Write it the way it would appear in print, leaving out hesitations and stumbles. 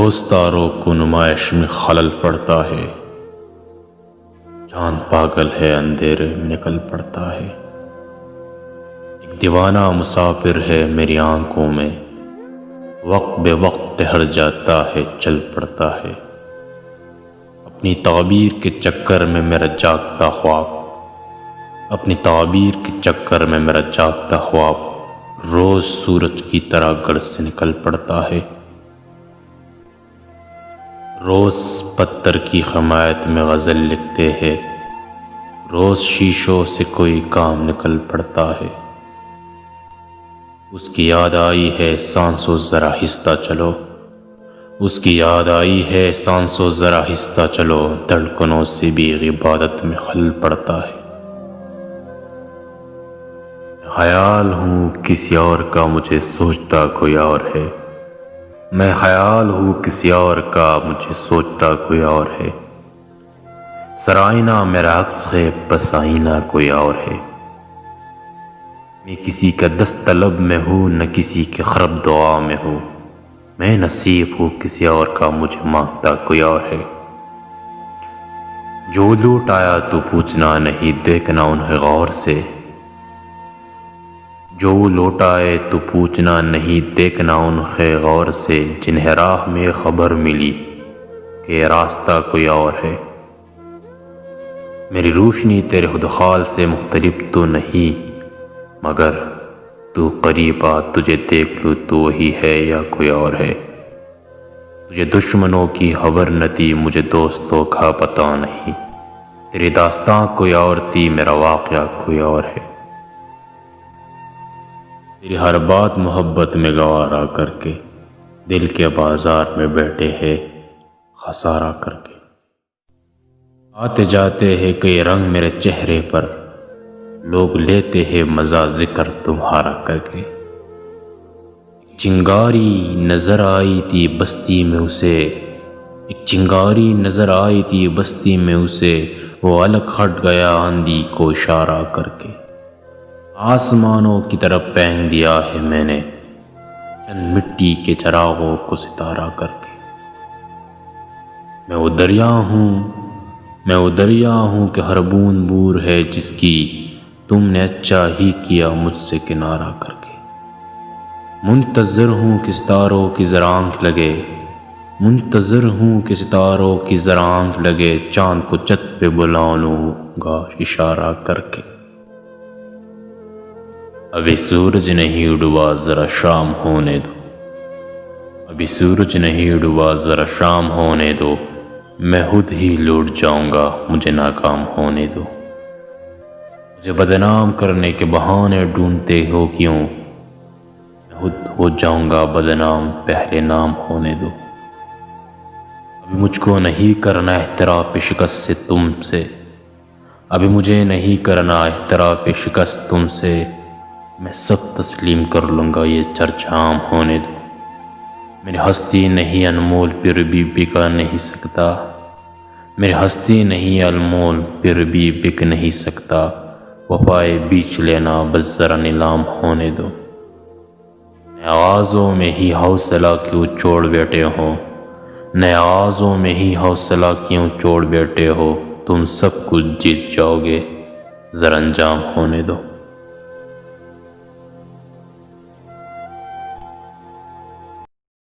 روز تاروں کو نمائش میں خلل پڑتا ہے، چاند پاگل ہے اندھیرے میں نکل پڑتا ہے۔ ایک دیوانہ مسافر ہے میری آنکھوں میں، وقت بے وقت ٹہر جاتا ہے، چل پڑتا ہے۔ اپنی تعبیر کے چکر میں میرا جاگتا خواب، اپنی تعبیر کے چکر میں میرا جاگتا خواب روز سورج کی طرح گھر سے نکل پڑتا ہے۔ روز پتھر کی حمایت میں غزل لکھتے ہیں، روز شیشوں سے کوئی کام نکل پڑتا ہے۔ اس کی یاد آئی ہے سانسوں ذرا آہستہ چلو، اس کی یاد آئی ہے سانسوں ذرا آہستہ چلو، دھڑکنوں سے بھی عبادت میں خلل پڑتا ہے۔ خیال ہوں کسی اور کا مجھے سوچتا کوئی اور ہے، میں خیال ہوں کسی اور کا مجھے سوچتا کوئی اور ہے۔ سرائنا میرا عکس ہے بس آئینہ کوئی اور ہے۔ میں کسی کا دست طلب میں ہوں نہ کسی کے خراب دعا میں ہوں، میں نصیب ہوں کسی اور کا مجھے مانگتا کوئی اور ہے۔ جو لوٹ آیا تو پوچھنا نہیں، دیکھنا انہیں غور سے، جو لوٹ آئے تو پوچھنا نہیں، دیکھنا انہیں غور سے، جنہیں راہ میں خبر ملی کہ راستہ کوئی اور ہے۔ میری روشنی تیرے خدخال سے مختلف تو نہیں، مگر تو قریب آ تجھے دیکھ لوں تو وہی ہے یا کوئی اور ہے۔ تجھے دشمنوں کی خبر نہ تھی، مجھے دوستوں کا پتہ نہیں، تیری داستاں کوئی اور تھی، میرا واقعہ کوئی اور ہے۔ تیری ہر بات محبت میں گوارا کر کے، دل کے بازار میں بیٹھے ہیں خسارہ کر کے۔ آتے جاتے ہیں کئی رنگ میرے چہرے پر، لوگ لیتے ہیں مزہ ذکر تمہارا کر کے۔ چنگاری نظر آئی تھی بستی میں اسے، ایک چنگاری نظر آئی تھی بستی میں اسے، وہ الگ ہٹ گیا آندھی کو اشارہ کر کے۔ آسمانوں کی طرف پھینک دیا ہے میں نے چند مٹی کے چراغوں کو ستارہ کر کے۔ میں وہ دریا ہوں کہ ہر بوند بور ہے جس کی تم نے اچھا ہی کیا مجھ سے کنارہ کر کے۔ منتظر ہوں کہ ستاروں کی ذرا آنکھ لگے، منتظر ہوں کہ ستاروں کی ذرا آنکھ لگے، چاند کو چھت پہ بلا لوں گا اشارہ کر کے۔ ابھی سورج نہیں ڈوبا ذرا شام ہونے دو، ابھی سورج نہیں ڈوبا ذرا شام ہونے دو، میں خود ہی لوٹ جاؤں گا مجھے ناکام ہونے دو۔ مجھے بدنام کرنے کے بہانے ڈھونڈتے ہو کیوں، میں خود ہو جاؤں گا بدنام پہلے نام ہونے دو۔ ابھی مجھ کو نہیں کرنا اعتراف شکست سے تم سے، ابھی مجھے نہیں کرنا اعتراف شکست تم سے، میں سب تسلیم کر لوں گا یہ چرچ عام ہونے دو۔ میری ہستی نہیں انمول پھر بھی بکا نہیں سکتا، میری ہستی نہیں انمول پھر بھی بک نہیں سکتا، وفائے بیچ لینا بس ذرا نیلام ہونے دو۔ نئے آغازوں میں ہی حوصلہ کیوں چھوڑ بیٹھے ہو، نئے آغازوں میں ہی حوصلہ کیوں چھوڑ بیٹھے ہو، تم سب کچھ جیت جاؤ گے ذرا انجام ہونے دو۔